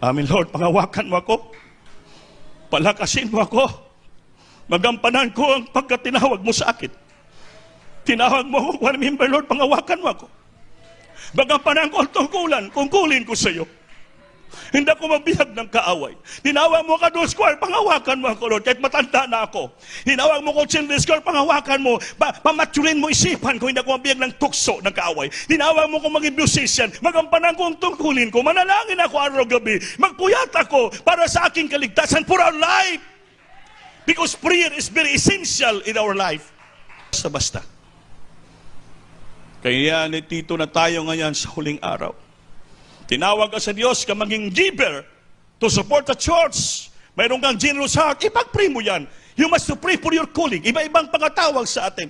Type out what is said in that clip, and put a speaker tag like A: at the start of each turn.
A: Amin, Lord, pangawakan mo ako. Palakasin mo ako. Magampanan ko ang pagkatinawag mo sa akin. Tinawag mo ako, remember, Lord, pangawakan mo ako. Magampanan ko ang tungkulin ko sa iyo. Hindi ako mabihag ng kaaway. Tinawag mo ka doon, square, pangawakan mo ako, Lord, kahit matanda na ako. Tinawag mo ko, children's square, pangawakan mo, pamaturin mo isipan ko, hindi ako mabihag ng tukso ng kaaway. Tinawag mo ko maging musician, magampanan ko ang tungkulin ko, manalangin ako araw-gabi, magpuyat ako para sa aking kaligtasan for our life. Because prayer is very essential in our life. Basta-basta. Kaya nandito na tayo ngayon sa huling araw. Tinawag ka sa Diyos ka maging giver to support the church. Mayroon kang generous heart, ipag-pray mo yan. You must pray for your calling. Iba-ibang pangatawag sa atin.